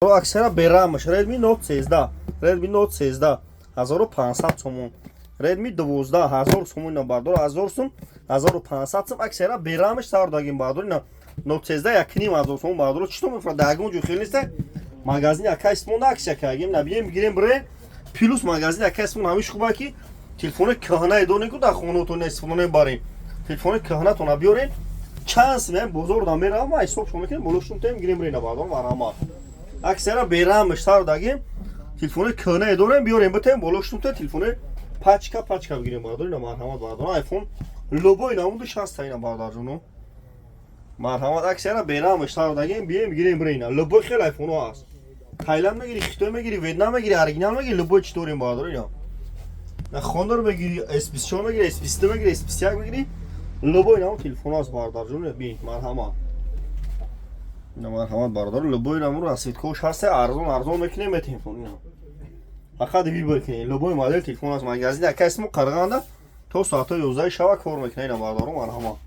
اکثرا بیرامش ردمی نوت 13 ردمی نوت 13 1500 сомон редми 12000 сомон на бардор 1000 сом 1500 сом аксера بیرامش сар дагим бардор на нот 13 1500 сомон бардор чито мефра дагим ҷо хеле неста магазин акайс мон аксия кагим набием мигирем бре плюс магазин акайс мон ҳамиш хуба ки телефони каҳна идоне ку да хонотон истифода барем телефони каҳна то набиёрем чанс мем бозор да мерам ва ҳисоб шумо мекунем болушум тем мигирем бре на бардор марҳамат аксера بیرامش сар дагим телефони каҳна идорем биёрем битем болушум те телефони пачка бигирем бардор на марҳамат бардор айфон лобой намуду 60 таина бардор ҷуно марҳамат аксера بیرامش сар дагим бием мигирем бре на лобой хел айфоно аст тайланд мегири хитой мегири вьетнам мегири оригинал мегири лобой читорем бардор ина на хондор мегири s24 мегири s23 мегири s21 мегири лобой наму телефон аст бардор ҷуно бин марҳамат ина марҳамат бардор лобой наму расидкош ҳаст арзон мекунем ме телефон ина фақат вибр кунем лобой модель телефон аст магазин акасмо қарғанда то соати 11 шаба кор мекунем ина бардор марҳамат